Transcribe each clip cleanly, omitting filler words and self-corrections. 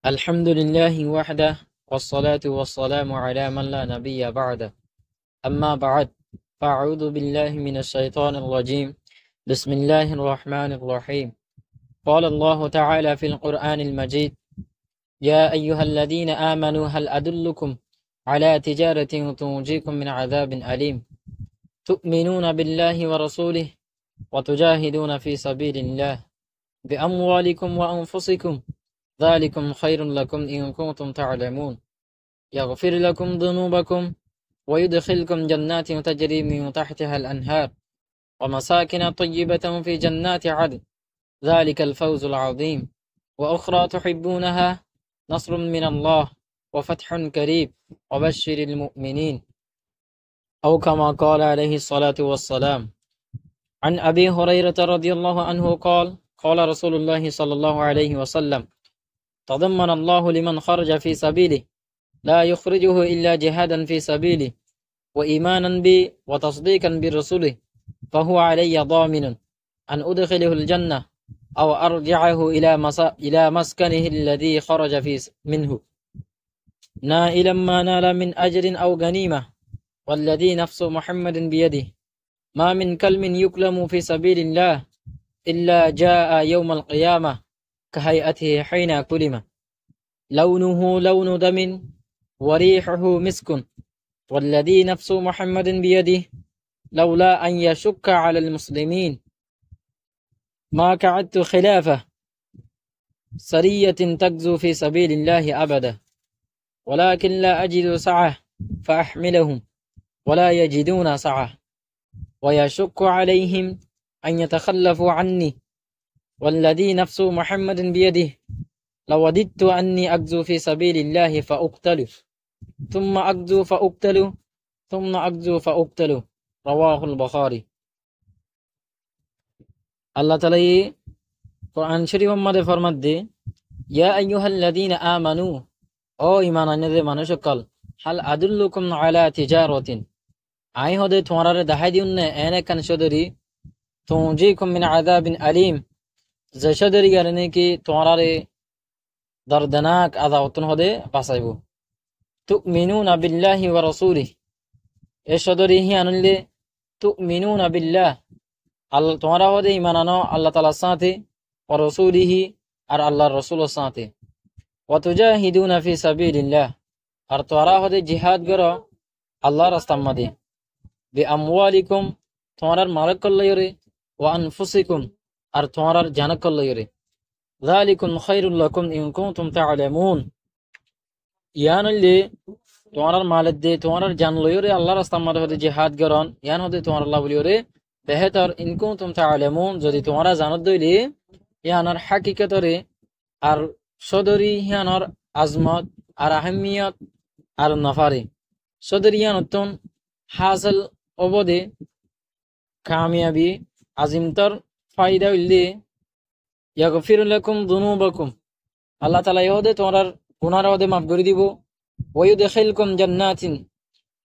الحمد لله وحده والصلاة والسلام على من لا نبي بعده أما بعد فأعوذ بالله من الشيطان الرجيم بسم الله الرحمن الرحيم قال الله تعالى في القرآن المجيد يا أيها الذين آمنوا هل أدلكم على تجارة تنجيكم من عذاب أليم تؤمنون بالله ورسوله وتجاهدون في سبيل الله بأموالكم وأنفسكم ذلكم خير لكم إن كنتم تعلمون يغفر لكم ذنوبكم ويدخلكم جنات تجري من تحتها الأنهار ومساكن طيبة في جنات عدن ذلك الفوز العظيم وأخرى تحبونها نصر من الله وفتح قريب وبشر المؤمنين أو كما قال عليه الصلاة والسلام عن أبي هريرة رضي الله عنه قال رسول الله صلى الله عليه وسلم تضمن الله لمن خرج في سبيله لا يخرجه إلا جهادا في سبيله وإيمانا بي وتصديقا برسوله فهو علي ضامن أن أدخله الجنة أو أرجعه إلى مسكنه الذي خرج منه نائلا ما نال من أجر أو غنيمة والذي نفس محمد بيده ما من كلم يكلم في سبيل الله إلا جاء يوم القيامة كهيئته حين كلم لونه لون دم وريحه مسك والذي نفس محمد بيده لولا أن يشك على المسلمين ما قعدت خلافه سرية تغزو في سبيل الله أبدا ولكن لا أجد سعة فأحملهم ولا يجدون سعة ويشك عليهم أن يتخلفوا عني والذي نفس محمد بيده لوددت أني أغزو في سبيل الله فأقتل ثم أغزو فأقتل ثم أغزو فأقتل رواه البخاري আল্লাহ তাআলা এই কোরআন শরীফের মধ্যে ফরমান দে ইয়া আইয়ুহাল্লাযীনা আমানু ও ঈমান আনয়নকারী মানুষ সকল হাল আদুল্লুকুম আলা তিজারাতিন আই হদে তোমারে দেখাই দিউন না এনে কান সদরি তুনজিকুম মিন আযাবিন আলীম যে সদরি গারনে কি তোমারে দর্দনাক আযাবতন হদে বাঁচাইবো তুমিনুনা বিল্লাহি ওয়া রাসূলিহি এ সদরি হি আনলে তুমিনুনা বিল্লাহ আল্লাহ তোমরা হদে ঈমান আনো আল্লাহ তাআলার সাথে ওয়া রাসূলিহি আর আল্লাহর রাসূলের সাথে ওয়া তুজাহিদুনা ফি সাবিলিল্লাহ আর তোমরা হদে জিহাদ করো আল্লাহর রাস্তার মধ্যে বিআমওয়ালিকুম তোমার মাল কল্লায়রে ওয়া আনফুসিকুম আর তোমার জান কল্লায়রে যালিকুম খায়রুল লাকুম ইন কুনতুম তা'লামুন ইয়ানলে তোমার মাল দে তোমার জান লয়রে আল্লাহর রাস্তার মধ্যে হদে জিহাদ করন ইয়ান হদে তোমার আল্লাহ বলিয়রে বেহতর ইন কুনতুম তা'লামুন যদি তোমরা জানত দইলে ইয়ানার হাকিকতরে আর সদরি ইয়ানার আজমত আর আহমিয়ত আর নফারে সদরি ইয়ানতন হাসিল অবদে কামিয়াবি আজিমতর ফায়দা হইলে ইয়াগফির লাকুম যুনুবাকুম আল্লাহ তাআলা ইহদে তোমার গুনাহ হদে মাফ করে দিব ওয়ায়ুদখিলকুম জান্নাতিন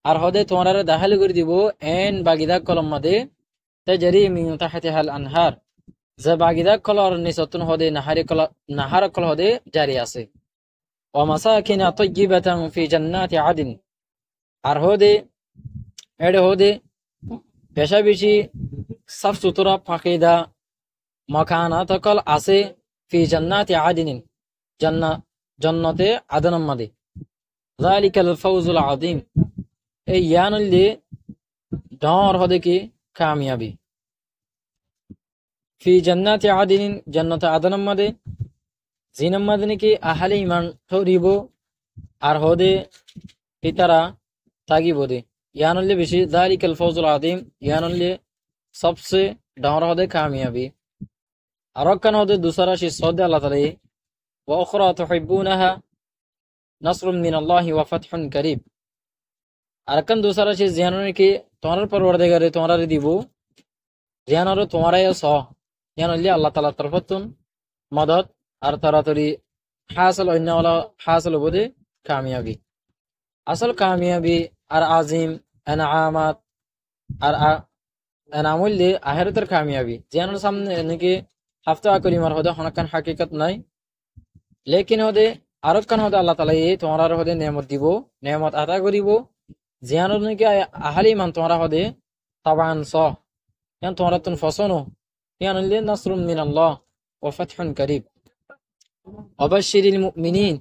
আর হদে তোমার দাখিল করে দিব এন বাগিদা কলম মধ্যে তাজরি মিন তাহতিহাল আনহার যে বাগিদা কলর নিচতন হদে নাহার কল হদে জারি আছে ওয়া মাসাকিন তাইয়িবাতান ফি জান্নাতি আদিন আর হদে এডে হদে বেশা বেশি সাফ সুতরা ফাকিদা মাকানাত কল আছে ফি জান্নাতি আদিন জান্নাতে আদনের মধ্যে যালিকাল ফাওজুল আযীম এই ইয়ানলে ডর হদে কি কামিয়াবি ফি জান্নাতি আদিন জান্নাতে আদনের মধ্যে জিনাম মধ্যে কি আহলে ঈমান থরিব আর হদে পিতারা তাগিব দে ইয়ানলে বেশি যালিকাল ফাওজুল আযীম ইয়ানলে সবসে ডর হদে কামিয়াবি আর কান হদে দুসরা শি সদে আল্লাহ তাআলা ওয়া উখরা তুহিব্বুনাহা নাসরুম মিনাল্লাহি ওয়া ফাতহুন করিব আর কান দুসরা শি জিয়াননে কি তোমার পরওয়ারদিগারে তোমারে দিব জিয়ানরে তোমারে স ইয়ানলে আল্লাহ তাআলার তরফতুন মদদ আর তাড়াতাড়ি হাসিল হইনাওয়ালা হাসিল হবদে কামিয়াবি আসল কামিয়াবি আর আজিম এনামাত আর এনামুল্লে আখিরাতের কামিয়াবি জিয়ানের সামনে নাকি হাফতা কলিমার হদে হনাকান হাকিকত নাই লেকিন হদে আরব খান হতে আল্লাহ তালা এই তোমার হদে নেমত দিব, নেমত আদা করিব, জিয়ান নাকি আহালি মান তোমার হদে তাবান স ইয়ান তোমার তুন ফসনো ইয়ান নাসরুম মিনাল্লাহ ওয়া ফাতহুন কারীব ওয়াবাশশিরিল মুমিনিন।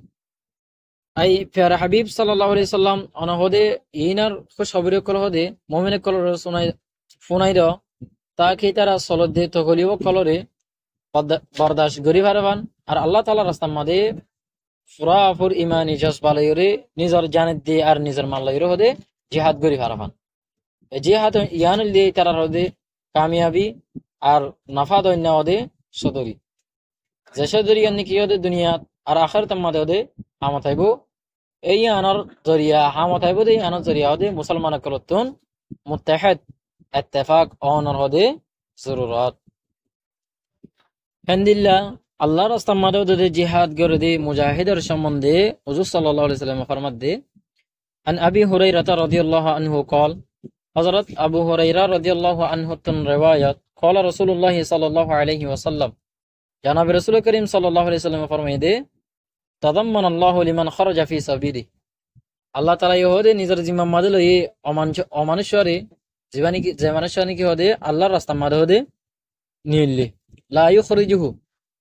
আই ফিয়ারা হাবিব সাল্লাল্লাহু আলাইহি সাল্লাম অনা হদে ইনার খুশখবরি কল হদে মুমিনে কল শুনাই ফুনাইর তাকে তারা সলদ দে তগলিও কলরে বরদাশ গরি ভারবান আর আল্লাহ তাআলা রাস্তা মাদে ফুরাফুর ইমানি জজবালয়রে নিজের জানের দিয়ে আর নিজের মাল্লায়রে হদে জিহাদ গরি ভারবান। জিহাদ ইয়ান দিয়ে তারা হদে কামিয়াবি আর নাফা দৈন্য হদে সদরি যে সদরি ইয়ান কি হদে দুনিয়াত আর আখিরাত মাদে হদে আমতাইব এই আনার জরিয়া হামতাইব দে আনার জরিয়া হদে মুসলমান কলতুন মুত্তাহিদ ইত্তেফাক অনর হদে জরুরত হামদুলিল্লাহ। আল্লাহর রাস্তা মাদে হদে জিহাদ গরে দে মুজাহিদের সম্বন্ধে হুজুর সাল্লাল্লাহু আলাইহি ওয়াসাল্লাম ফরমাত দে আন আবি হুরায়রা রাদিয়াল্লাহু আনহু قال হযরত আবু হুরায়রা রাদিয়াল্লাহু আনহু তন রিওয়ায়াত قال রাসূলুল্লাহ সাল্লাল্লাহু আলাইহি ওয়াসাল্লাম জনাব রাসূল করিম সাল্লাল্লাহু আলাইহি ওয়াসাল্লাম ফরমায় দে তাদাম্মানাল্লাহু লিমান খারাজা ফি সাবিলি আল্লাহ তাআলা ইহদে নিজের জিম্মা মাদে লই অমানুষরে জীবানি কি যে মানুষানি কি হদে আল্লাহর রাস্তা মাদে হদে নিল্লি লা ইউখরিজুহু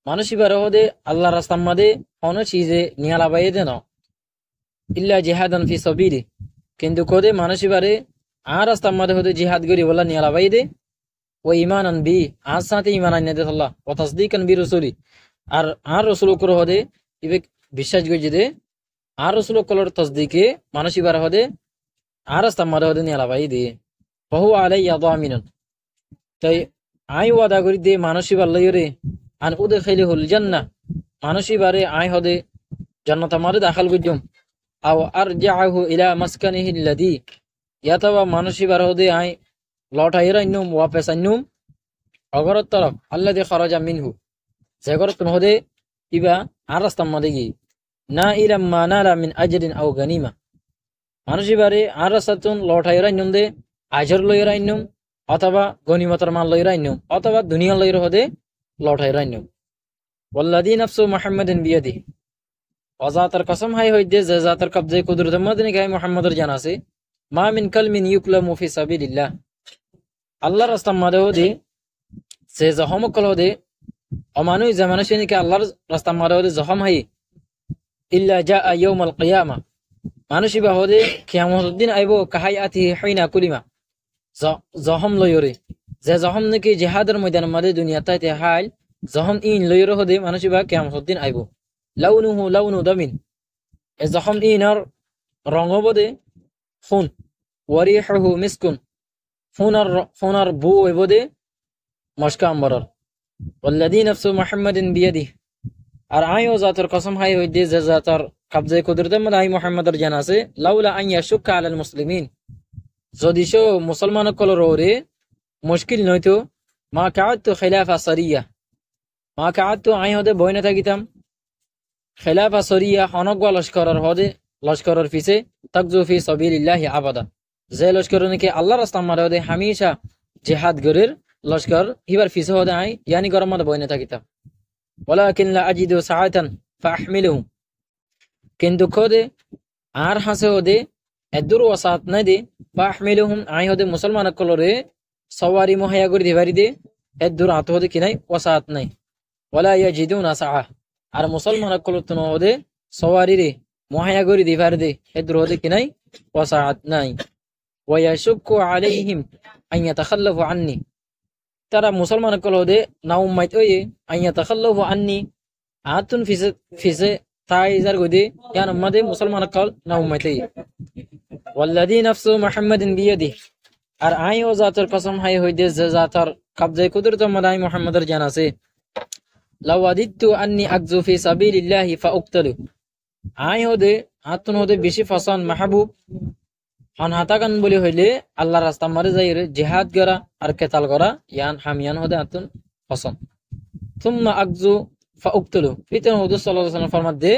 মানুষ ইবার হদে আল্লাহর রাস্তা মাদে কোন চিজে নিয়ালা বাইয়ে দেন ইল্লা জিহাদান ফি সাবিলি কিন্তু কোদে মানুষ ইবারে আর রাস্তা মাদে হদে জিহাদ করি বলা নিয়ালা বাইয়ে দে ও ঈমানান বি আর সাথে ঈমান আননে দে আল্লাহ ও তাসদীকান বি রাসূলি আর রাসূল কর হদে ইবে বিশ্বাস গজি দে আর রাসূল কলর তাসদীকে মানুষ ইবার হদে আর রাস্তা মাদে হদে নিয়ালা বাইয়ে দে বহু আলাইয়া দামিনুন তাই আই ওয়াদা করি দে মানুষ ইবার লইরে আন উদখিলুল জান্নাহ মানুষ ইবারে আই হদে জান্নাত আমারে দাখাল গজুম আও আরজাহু ইলা মাসকানিহি আল্লাযী ইয়াতাবা মানুষ ইবার হদে আই লটাইরাইনুম ওয়াপস আইনুম অগরত তরফ আল্লাযী খারাজা মিনহু যেগরত হদে ইবা আর রাস্তা মাদে গি না ইলাম মা নালা মিন আজরিন আও গানিমা মানুষ ইবারে আর রাস্তাতুন লটাইরাইনুম দে আজর লইরাইনুম অথবা গনিমতের মাল লইরাইনুম অথবা দুনিয়া লইর হদে লটাইরাইনুম ওয়াল্লাযী নাফসু মুহাম্মাদিন বিয়াদিহি ওয়াজাতার কসম হাই হইদে যে জাতার কবজে কুদরত মদনি গায় মুহাম্মাদের জান আছে মা মিন কালমিন ইউকলামু ফি সাবিলিল্লাহ আল্লাহর রাস্তা মাদে হদে সে জহম কল হদে অমানুই যে মানুষকে আল্লাহর রাস্তা মাদে হদে জহম হাই ইল্লা জা ইয়াউমাল কিয়ামা মানুষ ইবা হদে কিয়ামতের দিন আইবো কাহাই আতি হাইনা কুলিমা জহম লয়রে যে জহম নাকি জিহাদের ময়দান মাদে দুনিয়া তাইতে হাইল জহম ইন লয়রে হদে মানুষ ইবা কিয়ামতের দিন আইবো লাউনুহু লাউনু দামিন এ জহম ইনার রঙ বদে খুন ওয়ারিহুহু মিসকুন ফুনার বু বদে মশকা আম্বরর ওয়াল্লাযী নাফসু মুহাম্মাদিন বিয়াদিহি আর আইও জাতের কসম হাই হইদে যে জাতার কবজে কুদরতের মধ্যে আই মুহাম্মাদের জান আছে লাউলা আন ইয়াশুক্কা আলাল মুসলিমিন যদি সো মুসলমান কলর ওরে মুশকিল নয়তো মা কাআতু খিলাফা সারিয়া মা কাআতু আই হদে বইনা থাকিতাম খিলাফা সারিয়া হনগওয়া লস্করের হদে লস্করের পিছে তাকজু ফি সাবিলিল্লাহি আবাদা যে লস্কর নাকি আল্লাহর রাস্তা মারে হদে হামেশা জিহাদ গরের লস্কর হিবার পিছে হদে আই ইয়ানি গরম মধ্যে বইনা থাকিতাম ওয়ালাকিন লা আজিদু সাআতান ফাহমিলুহু কিন্তু খোদে আর হাসে হদে এদুর ওয়াসাত নাই দে ফাহমিলুহুম আই হদে মুসলমান কলরে সওয়ারি মুহাইয়া করে দিবারি দে এদুর আত হদে কিনাই ওয়াসাত নাই ওয়ালা ইয়াজিদুনা সাআ আর মুসলমান কলতন হদে সওয়ারি রে মুহাইয়া করে দিবারি দে এদুর হদে কিনাই ওয়াসাত নাই ওয়া ইয়াশুক্কু আলাইহিম আন ইয়াতাখাল্লাফু আন্নি তারা মুসলমান কল হদে না উম্মাইত ওয়ে আন ইয়াতাখাল্লাফু আন্নি আতুন ফিসে তাইজার গদে ইয়ান উম্মাদে মুসলমান কল না উম্মাইতে ওয়াল্লাযী নাফসু মুহাম্মাদিন বিয়াদিহি আর আই ও জাতের কসম হাই হইদে যে জাতার কবজে কুদরত মদাই মুহাম্মাদের জান আছে লাওয়াদিতু আন্নি আকজু ফি সাবিলিল্লাহি ফাউক্তালু আই হদে আতুন হদে বেশি ফসান মাহবুব হন হাতাকান বলি হইলে আল্লাহর রাস্তা মারে যাইরে জিহাদ করা আর কেতাল করা ইয়ান হামিয়ান হদে আতুন ফসন থুম্মা আকজু ফাউক্তালু ফিতন হুজুর সাল্লাল্লাহু আলাইহি ওয়াসাল্লাম ফরমাত দে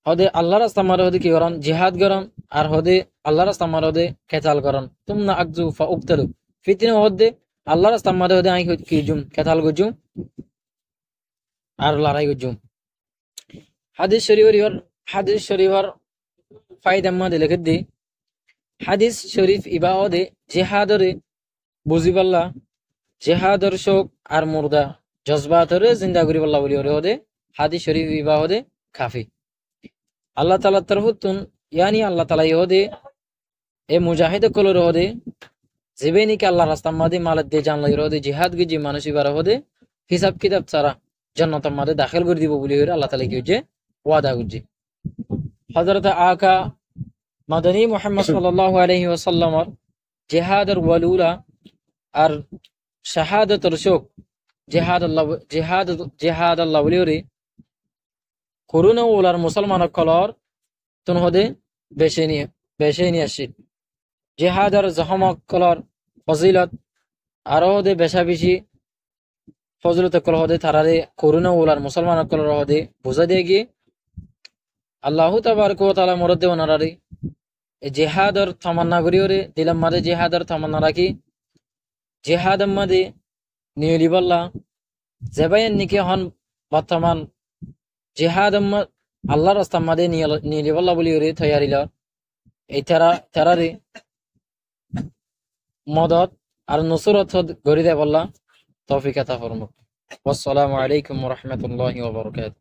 হদে আল্লাহর রাস্তা মারে হদে কি করন জিহাদ করন আর হদে আল্লাহর রাস্তা মারে হদে কেতাল করন তুমনা আকজু ফাউক্তালু ফিতন হদে আল্লাহর রাস্তা মারে হদে আই কি জুম কেতাল গজুম আর লড়াই গজুম হাদিস শরীফর ফায়দা মধ্যে লিখে দি হাদিস শরীফ ইবাদে জিহাদরে বুঝিবাল্লা জিহাদর শোক আর মুর্দা জজবাতরে জিন্দা করিবাল্লা বলি ওরে হদে হাদিস শরীফ ইবাদে কাফি আল্লাহ তাআলা তরফতুন ইয়ানি আল্লাহ তাআলা ইহদে এ মুজাহিদ কলর হদে জিবেনিকে আল্লাহ রাস্তার মাঝে মালত দিয়ে জানলা হদে জিহাদ গিজি মানুষ ইবার হদে হিসাব কিতাব ছাড়া জান্নাতের মাঝে দাখিল করে দিব বলি আল্লাহ তাআলা কি হচ্ছে ওয়াদা করছে হযরত আকা মাদানী মুহাম্মদ সাল্লাল্লাহু আলাইহি ওয়াসাল্লামর জিহাদের ওয়ালুলা আর শাহাদাতের শোক জিহাদ আল্লাহ বলিওরে করুণা ওলার মুসলমান কলর তুন হদে বেশে নিয়ে আসি জিহাদের জহমক কলর ফজিলত আরো হদে বেশা বেশি ফজিলত কল হদে তারারে করুণা ওলার মুসলমান কলর হদে বুঝা দিয়ে গিয়ে আল্লাহ তাবারক ওয়া তাআলা মরদ দেওয়া নারারে জিহাদর তামান্না করিওরে দিলাম মাঝে জিহাদর তামান্না রাখি জিহাদ মাঝে নিয়লিবাল্লা জেবাইন নিকে হন বর্তমান জিহাদ আল্লাহ রাস্তার মাঝে নিয়লিবাল্লা বলি ওরে তৈয়ারিল এই তেরারে মদত আর নুসরত গড়ি দেয় বললা তৌফিক আতা ফরমাক। আসসালামু আলাইকুম ওয়া রাহমাতুল্লাহি ওয়া বারাকাতুহু।